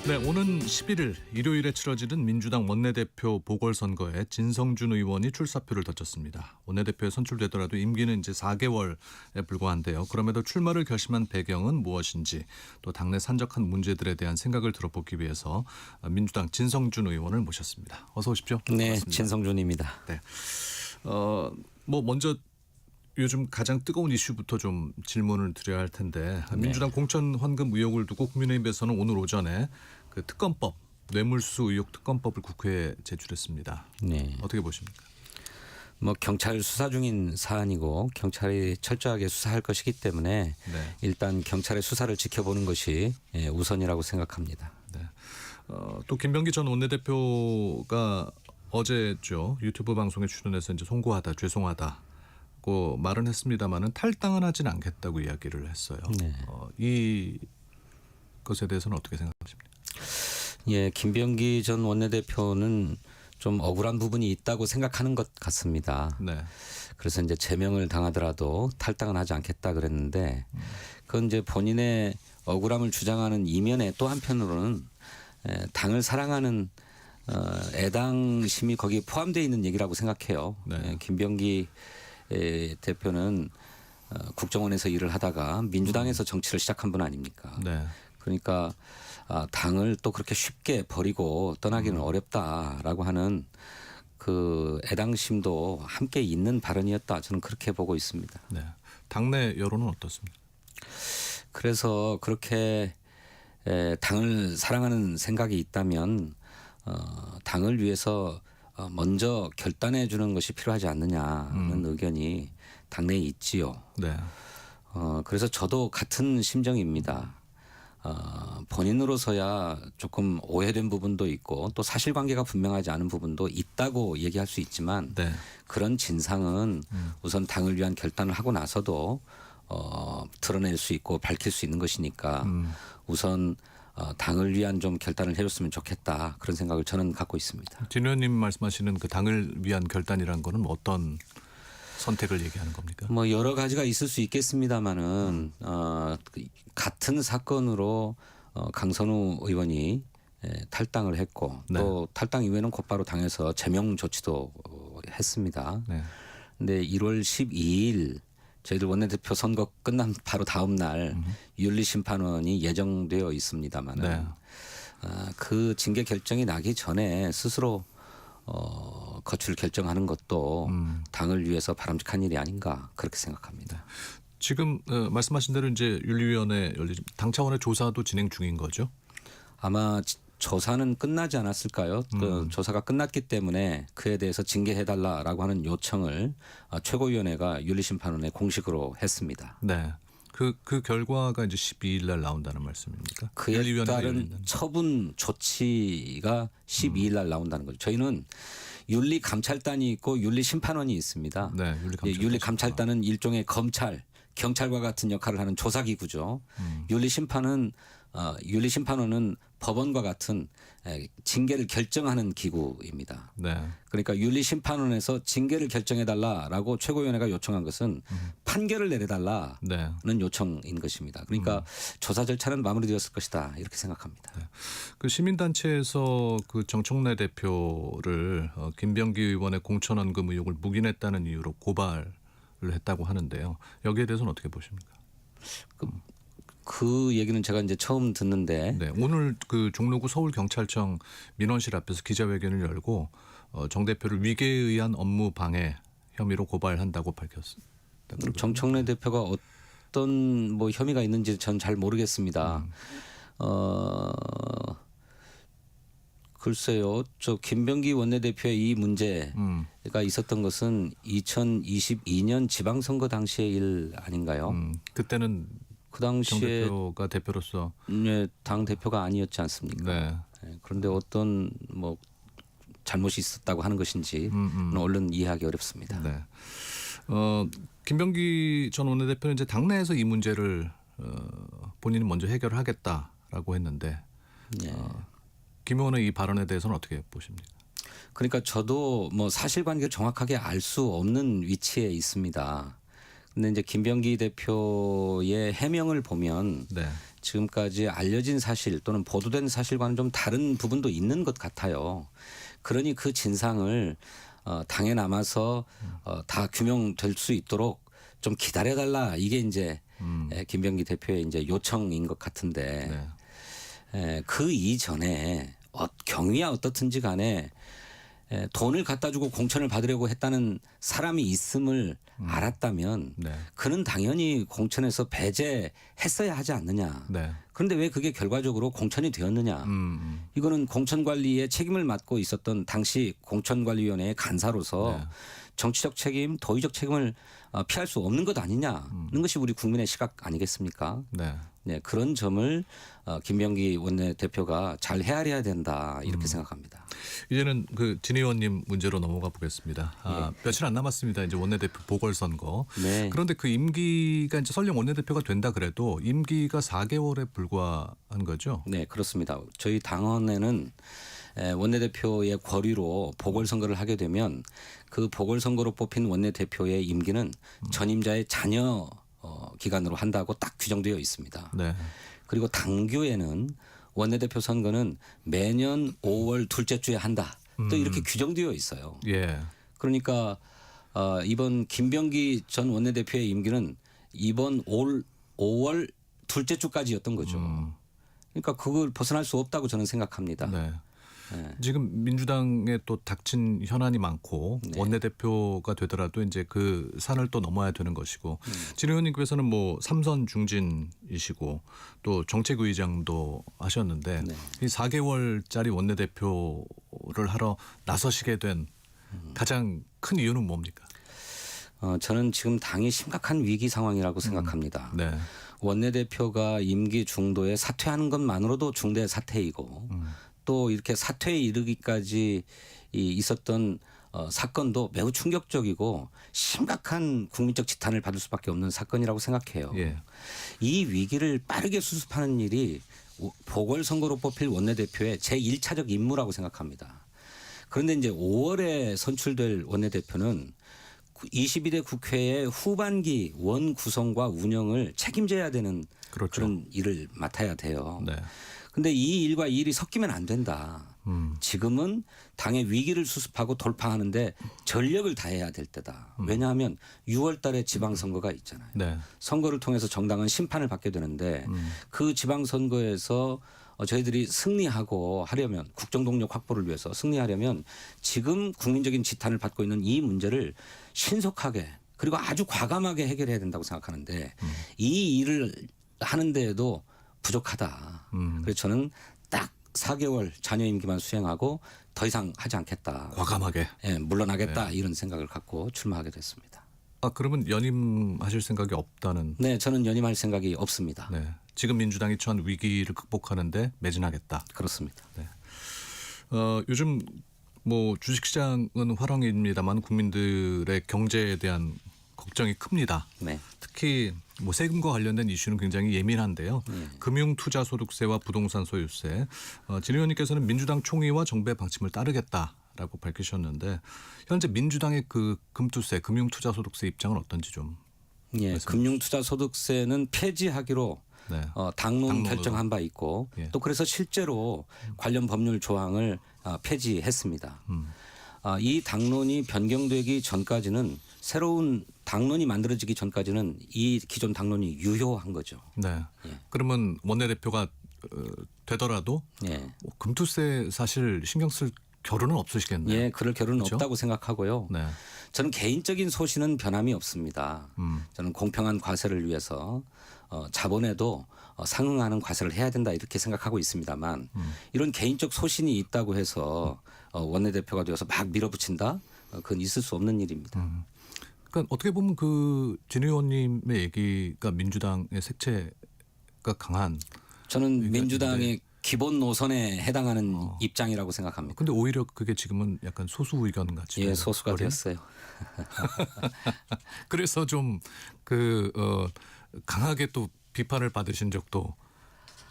네, 오는 11일 일요일에 치러지는 민주당 원내대표 보궐선거에 진성준 의원이 출사표를 던졌습니다. 원내대표에 선출되더라도 임기는 이제 4개월에 불과한데요. 그럼에도 출마를 결심한 배경은 무엇인지 또 당내 산적한 문제들에 대한 생각을 들어보기 위해서 민주당 진성준 의원을 모셨습니다. 어서 오십시오. 네, 반갑습니다. 진성준입니다. 네, 먼저 요즘 가장 뜨거운 이슈부터 좀 질문을 드려야 할 텐데 민주당 공천 환금 의혹을 두고 국민의힘에서는 오늘 오전에 그 특검법 뇌물수 의혹 특검법을 국회에 제출했습니다. 네. 어떻게 보십니까? 경찰 수사 중인 사안이고 경찰이 철저하게 수사할 것이기 때문에 네. 일단 경찰의 수사를 지켜보는 것이 우선이라고 생각합니다. 네. 또 김병기 전 원내대표가 어제죠 유튜브 방송에 출연해서 이제 송구하다, 죄송하다고 말은 했습니다만은 탈당은 하진 않겠다고 이야기를 했어요. 네. 이 것에 대해서는 어떻게 생각하십니까? 예, 김병기 전 원내대표는 좀 억울한 부분이 있다고 생각하는 것 같습니다. 네. 그래서 이제 제명을 당하더라도 탈당은 하지 않겠다 그랬는데 그건 이제 본인의 억울함을 주장하는 이면에 또 한편으로는 당을 사랑하는 애당심이 거기에 포함되어 있는 얘기라고 생각해요. 네. 김병기 대표는 국정원에서 일을 하다가 민주당에서 정치를 시작한 분 아닙니까? 네. 그러니까 당을 또 그렇게 쉽게 버리고 떠나기는 어렵다라고 하는 그 애당심도 함께 있는 발언이었다. 저는 그렇게 보고 있습니다. 네. 당내 여론은 어떻습니까? 그래서 그렇게 당을 사랑하는 생각이 있다면 당을 위해서 먼저 결단해 주는 것이 필요하지 않느냐는 의견이 당내에 있지요. 네. 그래서 저도 같은 심정입니다. 본인으로서야 조금 오해된 부분도 있고 또 사실관계가 분명하지 않은 부분도 있다고 얘기할 수 있지만 네. 그런 진상은 우선 당을 위한 결단을 하고 나서도 드러낼 수 있고 밝힐 수 있는 것이니까 우선 당을 위한 좀 결단을 해줬으면 좋겠다 그런 생각을 저는 갖고 있습니다. 진 의원님 말씀하시는 그 당을 위한 결단이라는 거는 어떤 선택을 얘기하는 겁니까? 여러 가지가 있을 수 있겠습니다만은 같은 사건으로 강선우 의원이 탈당을 했고 네. 또 탈당 이후에는 곧바로 당에서 제명 조치도 했습니다. 네. 근데 1월 12일 저희들 원내대표 선거 끝난 바로 다음 날 윤리심판원이 예정되어 있습니다만은 네. 그 징계 결정이 나기 전에 스스로 거취를 결정하는 것도 당을 위해서 바람직한 일이 아닌가 그렇게 생각합니다. 지금 말씀하신 대로 이제 윤리위원회 열리지 당 차원의 조사도 진행 중인 거죠? 아마 조사는 끝나지 않았을까요? 그 조사가 끝났기 때문에 그에 대해서 징계해달라라고 하는 요청을 최고위원회가 윤리심판원에 공식으로 했습니다. 네. 그 결과가 이제 12일 날 나온다는 말씀입니까? 그에 윤리위원회가 따른 열린다는. 처분 조치가 12일 날 나온다는 거죠. 저희는 윤리감찰단이 있고 윤리심판원이 있습니다. 네, 윤리감찰단은 일종의 검찰, 경찰과 같은 역할을 하는 조사기구죠. 윤리심판원은 법원과 같은 징계를 결정하는 기구입니다. 네. 그러니까 윤리심판원에서 징계를 결정해달라라고 최고위원회가 요청한 것은 판결을 내려달라는 네. 요청인 것입니다. 그러니까 조사 절차는 마무리되었을 것이다 이렇게 생각합니다. 네. 그 시민단체에서 그 정청래 대표를 김병기 의원의 공천원금 의혹을 묵인했다는 이유로 고발을 했다고 하는데요. 여기에 대해서는 어떻게 보십니까? 그 얘기는 제가 이제 처음 듣는데. 네, 오늘 그 종로구 서울경찰청 민원실 앞에서 기자회견을 열고 정 대표를 위계에 의한 업무 방해 혐의로 고발한다고 밝혔습니다. 정청래 대표가 어떤 혐의가 있는지 전 잘 모르겠습니다. 글쎄요, 저 김병기 원내대표의 이 문제가 있었던 것은 2022년 지방선거 당시의 일 아닌가요? 그때는 그 당시에 정 대표가 대표로서 당 대표가 아니었지 않습니까? 네. 그런데 어떤 잘못이 있었다고 하는 것인지 얼른 이해하기 어렵습니다. 네. 김병기 전 원내대표는 이제 당내에서 이 문제를 본인이 먼저 해결하겠다라고 했는데 네. 김 의원의 이 발언에 대해서는 어떻게 보십니까? 그러니까 저도 사실관계를 정확하게 알 수 없는 위치에 있습니다. 근데 이제 김병기 대표의 해명을 보면 네. 지금까지 알려진 사실 또는 보도된 사실과는 좀 다른 부분도 있는 것 같아요. 그러니 그 진상을 당에 남아서 다 규명될 수 있도록 좀 기다려달라, 이게 이제 김병기 대표의 이제 요청인 것 같은데 네. 그 이전에 경위야 어떻든지 간에 돈을 갖다 주고 공천을 받으려고 했다는 사람이 있음을 알았다면 네. 그는 당연히 공천에서 배제했어야 하지 않느냐. 네. 그런데 왜 그게 결과적으로 공천이 되었느냐. 이거는 공천관리에 책임을 맡고 있었던 당시 공천관리위원회의 간사로서 네. 정치적 책임, 도의적 책임을 피할 수 없는 것 아니냐는 것이 우리 국민의 시각 아니겠습니까? 네. 네, 그런 점을 김병기 원내대표가 잘 헤아려야 된다, 이렇게 생각합니다. 이제는 그 진 의원님 문제로 넘어가 보겠습니다. 며칠 안 남았습니다. 이제 원내대표 보궐선거. 네. 그런데 그 임기가 이제 설령 원내대표가 된다 그래도 임기가 4개월에 불과한 거죠. 네, 그렇습니다. 저희 당원에는 원내대표의 권위로 보궐선거를 하게 되면 그 보궐선거로 뽑힌 원내대표의 임기는 전임자의 자녀 기간으로 한다고 딱 규정되어 있습니다. 네. 그리고 당규에는 원내대표 선거는 매년 5월 둘째 주에 한다, 또 이렇게 규정되어 있어요. 예. 그러니까 이번 김병기 전 원내대표의 임기는 이번 올 5월 둘째 주까지였던 거죠. 그러니까 그걸 벗어날 수 없다고 저는 생각합니다. 네. 네. 지금 민주당에 또 닥친 현안이 많고 네. 원내대표가 되더라도 이제 그 산을 또 넘어야 되는 것이고 진 의원님께서는 뭐 삼선 중진이시고 또 정책위의장도 하셨는데 네. 이 4개월짜리 원내대표를 하러 나서시게 된 가장 큰 이유는 뭡니까? 저는 지금 당이 심각한 위기 상황이라고 생각합니다. 네. 원내대표가 임기 중도에 사퇴하는 것만으로도 중대 사퇴이고 또 이렇게 사퇴에 이르기까지 있었던 사건도 매우 충격적이고 심각한 국민적 지탄을 받을 수밖에 없는 사건이라고 생각해요. 예. 이 위기를 빠르게 수습하는 일이 보궐선거로 뽑힐 원내대표의 제1차적 임무라고 생각합니다. 그런데 이제 5월에 선출될 원내대표는 22대 국회의 후반기 원 구성과 운영을 책임져야 되는 그렇죠. 그런 일을 맡아야 돼요. 네. 근데 이 일과 이 일이 섞이면 안 된다. 지금은 당의 위기를 수습하고 돌파하는데 전력을 다해야 될 때다. 왜냐하면 6월 달에 지방선거가 있잖아요. 네. 선거를 통해서 정당은 심판을 받게 되는데 그 지방선거에서 저희들이 승리하고 하려면 국정동력 확보를 위해서 승리하려면 지금 국민적인 지탄을 받고 있는 이 문제를 신속하게 그리고 아주 과감하게 해결해야 된다고 생각하는데 이 일을 하는 데에도 부족하다. 그래서 저는 딱 4개월 자녀 임기만 수행하고 더 이상 하지 않겠다. 과감하게. 예, 물러나겠다, 이런 생각을 갖고 출마하게 됐습니다. 그러면 연임하실 생각이 없다는. 네, 저는 연임할 생각이 없습니다. 네. 지금 민주당이 처한 위기를 극복하는데 매진하겠다. 그렇습니다. 네. 요즘 뭐 주식시장은 화랑입니다만 국민들의 경제에 대한 걱정이 큽니다. 네. 특히 뭐 세금과 관련된 이슈는 굉장히 예민한데요. 금융투자소득세와 부동산 소유세. 진 의원님께서는 민주당 총의와 정부의 방침을 따르겠다라고 밝히셨는데 현재 민주당의 그 금투세, 금융투자소득세 입장은 어떤지 좀. 예, 금융투자소득세는 폐지하기로 네. 당론 당론으로. 결정한 바 있고 예. 또 그래서 실제로 관련 법률 조항을 폐지했습니다. 이 당론이 변경되기 전까지는 새로운 당론이 만들어지기 전까지는 이 기존 당론이 유효한 거죠. 네. 예. 그러면 원내대표가 되더라도 예. 뭐 금투세 사실 신경 쓸 겨루는 없으시겠네요. 예, 그럴 겨루는 그렇죠? 없다고 생각하고요. 네. 저는 개인적인 소신은 변함이 없습니다. 저는 공평한 과세를 위해서 자본에도 상응하는 과세를 해야 된다, 이렇게 생각하고 있습니다만 이런 개인적 소신이 있다고 해서 원내대표가 되어서 막 밀어붙인다? 그건 있을 수 없는 일입니다. 그러니까 어떻게 보면 그 진 의원님의 얘기가 민주당의 색채가 강한. 저는 민주당의 기본 노선에 해당하는 입장이라고 생각합니다. 근데 오히려 그게 지금은 약간 소수 의견 같이. 예, 소수가 버린? 되었어요. 그래서 좀 강하게 또 비판을 받으신 적도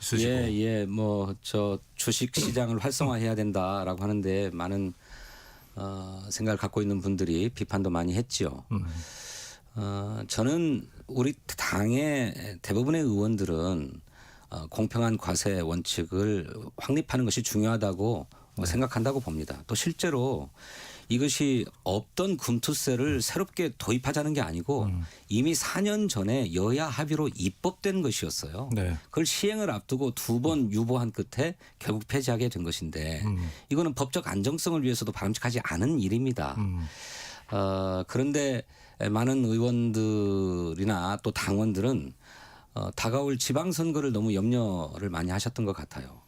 있으시고. 예, 뭐 저 주식 시장을 활성화해야 된다라고 하는데 많은 생각을 갖고 있는 분들이 비판도 많이 했지요. 저는 우리 당의 대부분의 의원들은 공평한 과세 원칙을 확립하는 것이 중요하다고 생각한다고 봅니다. 또 실제로 이것이 없던 금투세를 새롭게 도입하자는 게 아니고 이미 4년 전에 여야 합의로 입법된 것이었어요. 네. 그걸 시행을 앞두고 2번 유보한 끝에 결국 폐지하게 된 것인데 이거는 법적 안정성을 위해서도 바람직하지 않은 일입니다. 그런데 많은 의원들이나 또 당원들은 다가올 지방선거를 너무 염려를 많이 하셨던 것 같아요.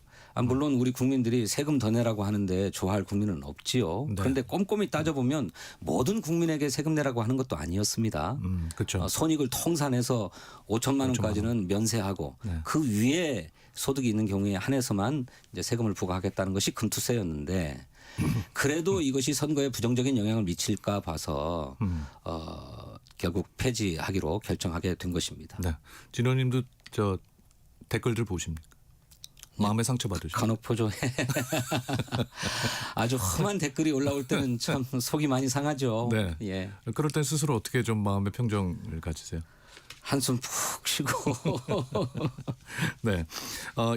물론 우리 국민들이 세금 더 내라고 하는데 좋아할 국민은 없지요. 네. 그런데 꼼꼼히 따져보면 모든 국민에게 세금 내라고 하는 것도 아니었습니다. 그렇죠. 손익을 통산해서 5천만 원까지는 면세하고 네. 그 위에 소득이 있는 경우에 한해서만 이제 세금을 부과하겠다는 것이 금투세였는데 그래도 이것이 선거에 부정적인 영향을 미칠까 봐서 결국 폐지하기로 결정하게 된 것입니다. 네. 진호님도 저 댓글들 보십니까? 마음의 상처 받으시죠? 간혹보조에 아주 험한 댓글이 올라올 때는 참 속이 많이 상하죠. 네. 예. 그럴 땐 스스로 어떻게 좀 마음의 평정을 가지세요? 한숨 푹 쉬고 네.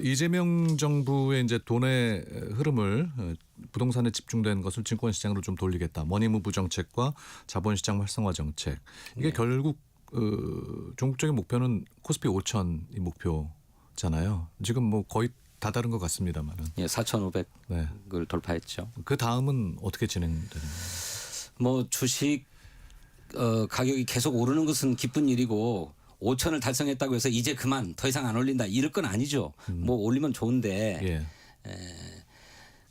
이재명 정부의 이제 돈의 흐름을 부동산에 집중된 것을 증권시장으로 좀 돌리겠다. 머니무브 정책과 자본시장 활성화 정책. 이게 네. 결국 종국적인 목표는 코스피 5천이 목표잖아요. 지금 뭐 거의 다다른 것 같습니다만은. 예, 4,500을 네. 돌파했죠. 그 다음은 어떻게 진행되는 거예요? 뭐 주식 가격이 계속 오르는 것은 기쁜 일이고 5천을 달성했다고 해서 이제 그만 더 이상 안 올린다 이럴 건 아니죠. 뭐 올리면 좋은데 예.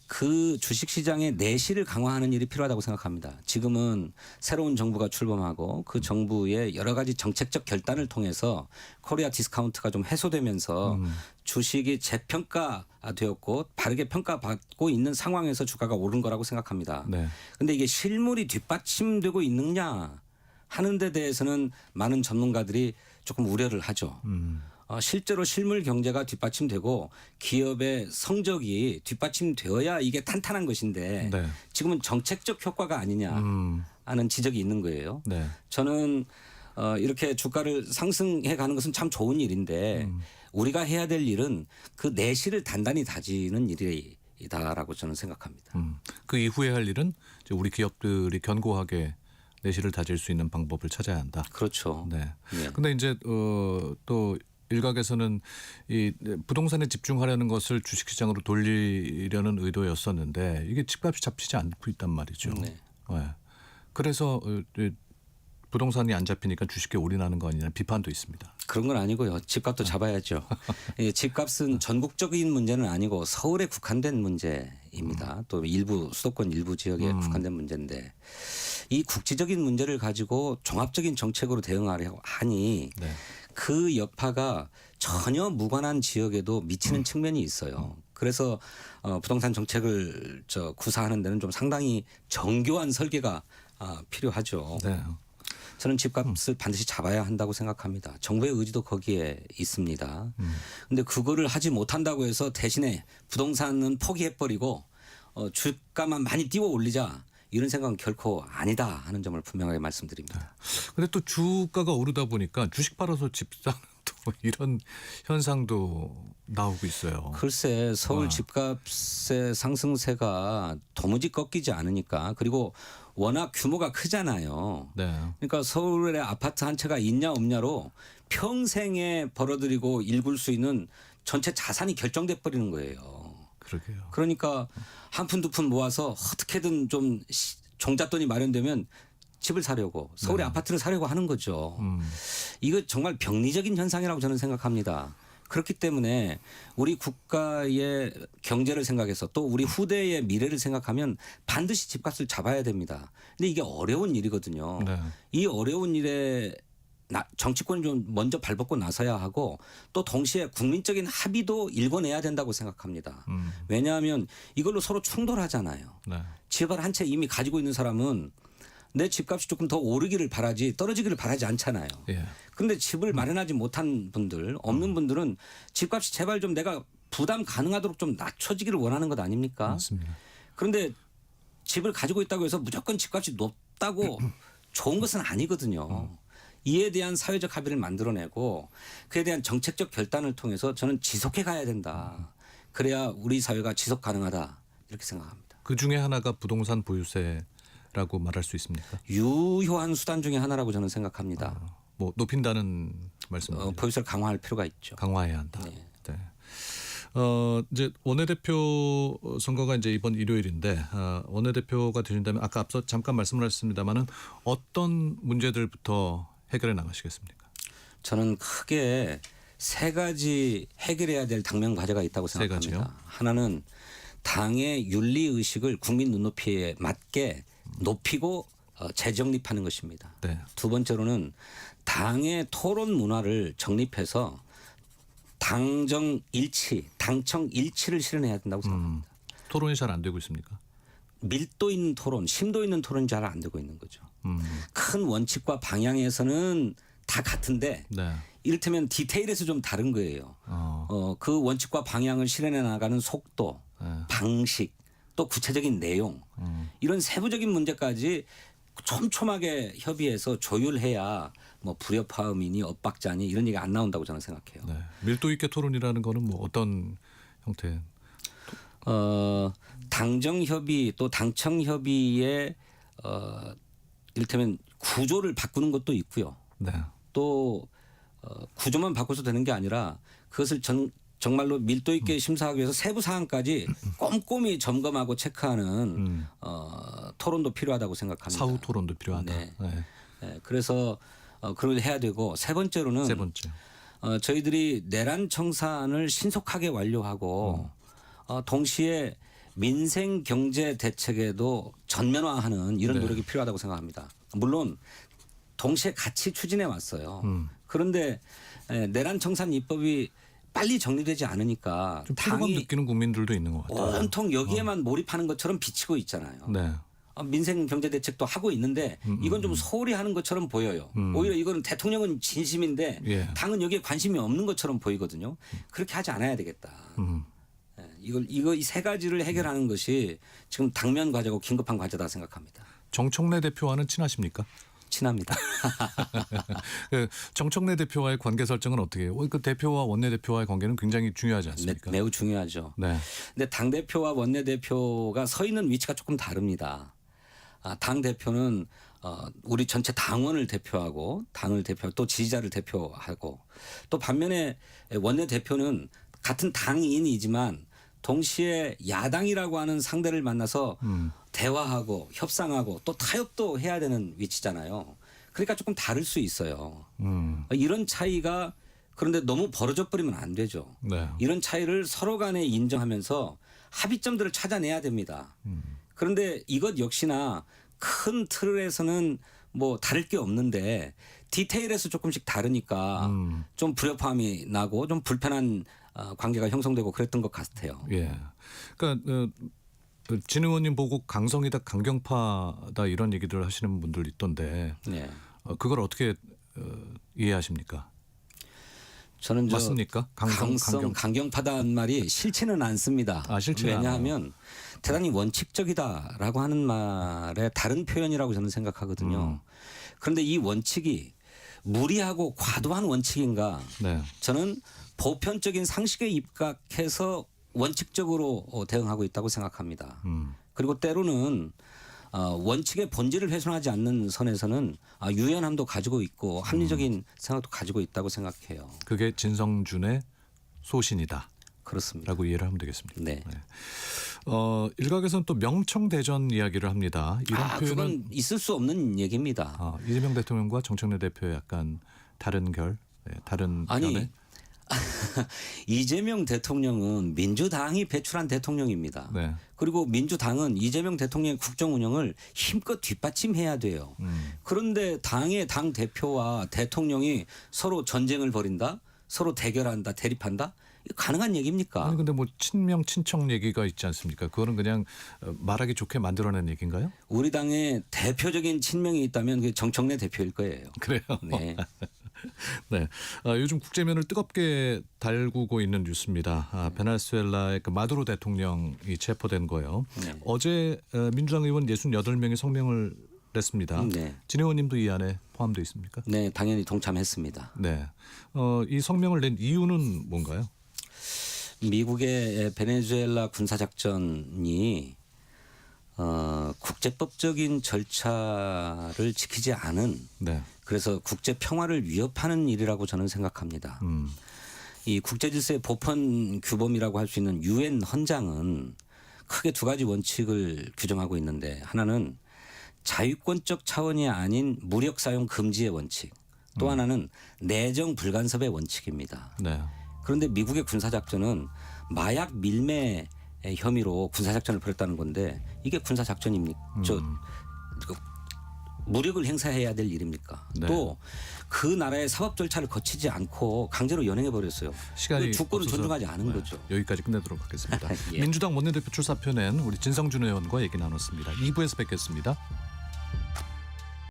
그 주식시장의 내실을 강화하는 일이 필요하다고 생각합니다. 지금은 새로운 정부가 출범하고 그 정부의 여러 가지 정책적 결단을 통해서 코리아 디스카운트가 좀 해소되면서 주식이 재평가되었고 바르게 평가받고 있는 상황에서 주가가 오른 거라고 생각합니다. 네. 그런데 이게 실물이 뒷받침되고 있느냐 하는 데 대해서는 많은 전문가들이 조금 우려를 하죠. 실제로 실물 경제가 뒷받침되고 기업의 성적이 뒷받침되어야 이게 탄탄한 것인데 네. 지금은 정책적 효과가 아니냐 하는 지적이 있는 거예요. 네. 저는 이렇게 주가를 상승해 가는 것은 참 좋은 일인데 우리가 해야 될 일은 그 내실을 단단히 다지는 일이다라고 저는 생각합니다. 그 이후에 할 일은 이제 우리 기업들이 견고하게 내실을 다질 수 있는 방법을 찾아야 한다. 그렇죠. 네. 예. 근데 이제 또 일각에서는 이 부동산에 집중하려는 것을 주식시장으로 돌리려는 의도였었는데 이게 집값이 잡히지 않고 있단 말이죠. 네. 네. 그래서 부동산이 안 잡히니까 주식에 올인하는 거 아니냐 비판도 있습니다. 그런 건 아니고요. 집값도 잡아야죠. 예, 집값은 전국적인 문제는 아니고 서울에 국한된 문제입니다. 또 일부 수도권 일부 지역에 국한된 문제인데 이 국지적인 문제를 가지고 종합적인 정책으로 대응하려고 하니 네. 그 여파가 전혀 무관한 지역에도 미치는 측면이 있어요. 그래서 부동산 정책을 구사하는 데는 좀 상당히 정교한 설계가 필요하죠. 네. 저는 집값을 반드시 잡아야 한다고 생각합니다. 정부의 의지도 거기에 있습니다. 그런데 그거를 하지 못한다고 해서 대신에 부동산은 포기해버리고 주가만 많이 띄워 올리자 이런 생각은 결코 아니다 하는 점을 분명하게 말씀드립니다. 근데 또 주가가 오르다 보니까 주식 팔아서 집 사는 또 이런 현상도 나오고 있어요. 글쎄 서울 집값의 상승세가 도무지 꺾이지 않으니까 그리고 워낙 규모가 크잖아요. 네. 그러니까 서울에 아파트 한 채가 있냐 없냐로 평생에 벌어들이고 일굴 수 있는 전체 자산이 결정돼 버리는 거예요. 그러게요. 그러니까 한 푼 두 푼 모아서 어떻게든 좀 종잣돈이 마련되면 집을 사려고 서울의 아파트를 사려고 하는 거죠. 이거 정말 병리적인 현상이라고 저는 생각합니다. 그렇기 때문에 우리 국가의 경제를 생각해서 또 우리 후대의 미래를 생각하면 반드시 집값을 잡아야 됩니다. 근데 이게 어려운 일이거든요. 네. 이 어려운 일에 정치권이 좀 먼저 발벗고 나서야 하고 또 동시에 국민적인 합의도 일궈내야 된다고 생각합니다. 왜냐하면 이걸로 서로 충돌하잖아요. 네. 집을 한 채 이미 가지고 있는 사람은 내 집값이 조금 더 오르기를 바라지 떨어지기를 바라지 않잖아요. 예. 그런데 집을 마련하지 못한 분들, 없는 분들은 집값이 제발 좀 내가 부담 가능하도록 좀 낮춰지기를 원하는 것 아닙니까? 맞습니다. 그런데 집을 가지고 있다고 해서 무조건 집값이 높다고 좋은 것은 아니거든요. 이에 대한 사회적 합의를 만들어내고 그에 대한 정책적 결단을 통해서 저는 지속해 가야 된다. 그래야 우리 사회가 지속 가능하다 이렇게 생각합니다. 그 중에 하나가 부동산 보유세라고 말할 수 있습니까? 유효한 수단 중에 하나라고 저는 생각합니다. 뭐 높인다는 말씀입니다. 보유세를 강화할 필요가 있죠. 강화해야 한다. 네. 네. 이제 원내대표 선거가 이제 이번 일요일인데 원내대표가 되신다면 아까 앞서 잠깐 말씀을 하셨습니다만은 어떤 문제들부터 해결해 나가시겠습니까? 저는 크게 세 가지 해결해야 될 당면 과제가 있다고 세 생각합니다. 가지요? 하나는 당의 윤리 의식을 국민 눈높이에 맞게 높이고 재정립하는 것입니다. 네. 두 번째로는 당의 토론 문화를 정립해서 당정 일치, 당청 일치를 실현해야 된다고 생각합니다. 토론이 잘 안 되고 있습니까? 밀도 있는 토론, 심도 있는 토론이 잘 안 되고 있는 거죠. 큰 원칙과 방향에서는 다 같은데 네. 이를테면 디테일에서 좀 다른 거예요. 그 원칙과 방향을 실현해 나가는 속도, 네. 방식, 또 구체적인 내용 이런 세부적인 문제까지 촘촘하게 협의해서 조율해야 뭐 불협화음이니 엇박자니 이런 얘기가 안 나온다고 저는 생각해요. 네. 밀도 있게 토론이라는 거는 뭐 어떤 형태? 당정 협의 또 당청 협의의 이를테면 구조를 바꾸는 것도 있고요. 네. 또 구조만 바꿔서 되는 게 아니라 그것을 정말로 밀도 있게 심사하기 위해서 세부 사항까지 꼼꼼히 점검하고 체크하는 토론도 필요하다고 생각합니다. 사후 토론도 필요하다. 네. 네. 네, 그래서 그걸 해야 되고 세 번째로는 세 번째. 저희들이 내란 청산을 신속하게 완료하고 동시에 민생 경제 대책에도 전면화하는 이런 네. 노력이 필요하다고 생각합니다. 물론 동시에 같이 추진해 왔어요. 그런데 내란 청산 입법이 빨리 정리되지 않으니까 좀 피로감 당이 느끼는 국민들도 있는 것 같아요. 온통 여기에만 몰입하는 것처럼 비치고 있잖아요. 네. 민생 경제 대책도 하고 있는데 이건 좀 소홀히 하는 것처럼 보여요. 오히려 이거는 대통령은 진심인데 예. 당은 여기에 관심이 없는 것처럼 보이거든요. 그렇게 하지 않아야 되겠다. 이 세 가지를 해결하는 것이 지금 당면 과제고 긴급한 과제다 생각합니다. 정청래 대표와는 친하십니까? 친합니다. 그 정청래 대표와의 관계 설정은 어떻게 해요? 그 대표와 원내대표와의 관계는 굉장히 중요하지 않습니까? 매우 중요하죠. 네. 근데 당 대표와 원내 대표가 서 있는 위치가 조금 다릅니다. 당 대표는 우리 전체 당원을 대표하고 당을 대표하고 또 지지자를 대표하고 또 반면에 원내 대표는 같은 당인이지만 동시에 야당이라고 하는 상대를 만나서 대화하고 협상하고 또 타협도 해야 되는 위치잖아요. 그러니까 조금 다를 수 있어요. 이런 차이가 그런데 너무 벌어져 버리면 안 되죠. 네. 이런 차이를 서로 간에 인정하면서 합의점들을 찾아내야 됩니다. 그런데 이것 역시나 큰 틀에서는 뭐 다를 게 없는데 디테일에서 조금씩 다르니까 좀 불협화음이 나고 좀 불편한 관계가 형성되고 그랬던 것 같아요. 예. 그러니까 진 의원님 보고 강성이다 강경파다 이런 얘기들 하시는 분들 있던데 네. 그걸 어떻게 이해하십니까? 저는 맞습니까? 강경파다는 말이 싫지는 않습니다. 싫지는 왜냐하면 대단히 원칙적이다라고 하는 말의 다른 표현이라고 저는 생각하거든요. 그런데 이 원칙이 무리하고 과도한 원칙인가? 네. 저는 보편적인 상식에 입각해서 원칙적으로 대응하고 있다고 생각합니다. 그리고 때로는 원칙의 본질을 훼손하지 않는 선에서는 유연함도 가지고 있고 합리적인 생각도 가지고 있다고 생각해요. 그게 진성준의 소신이다라고 그렇습니다. 이해를 하면 되겠습니다. 네. 일각에서는 또 명청대전 이야기를 합니다. 이런 표현은 그건 있을 수 없는 얘기입니다. 이재명 대통령과 정청래 대표의 약간 다른 결, 다른 아니 견해? 이재명 대통령은 민주당이 배출한 대통령입니다. 네. 그리고 민주당은 이재명 대통령의 국정 운영을 힘껏 뒷받침해야 돼요. 그런데 당의 당 대표와 대통령이 서로 전쟁을 벌인다, 서로 대결한다, 대립한다, 이거 가능한 얘기입니까? 아니 근데 뭐 친명 친청 얘기가 있지 않습니까? 그거는 그냥 말하기 좋게 만들어낸 얘기인가요? 우리 당의 대표적인 친명이 있다면 그게 정청래 대표일 거예요. 그래요. 네. 네. 요즘 국제면을 뜨겁게 달구고 있는 뉴스입니다. 베네수엘라의 그 마두로 대통령이 체포된 거예요. 네. 어제 민주당 의원 68명이 성명을 냈습니다. 네. 진 의원님도 이 안에 포함되어 있습니까? 네, 당연히 동참했습니다. 네. 이 성명을 낸 이유는 뭔가요? 미국의 베네수엘라 군사작전이 국제법적인 절차를 지키지 않은 네. 그래서 국제 평화를 위협하는 일이라고 저는 생각합니다. 이 국제질서의 보편 규범이라고 할 수 있는 유엔 헌장은 크게 두 가지 원칙을 규정하고 있는데 하나는 자유권적 차원이 아닌 무력 사용 금지의 원칙 또 하나는 내정 불간섭의 원칙입니다. 네. 그런데 미국의 군사작전은 마약 밀매 혐의로 군사작전을 벌였다는 건데 이게 군사작전입니까? 무력을 행사해야 될 일입니까? 네. 또 그 나라의 사법 절차를 거치지 않고 강제로 연행해 버렸어요. 시간이 주권을 없어서 존중하지 않은 거죠. 여기까지 끝내도록 하겠습니다. 예. 민주당 원내대표 출사표 낸 우리 진성준 의원과 얘기 나눴습니다. 2부에서 뵙겠습니다.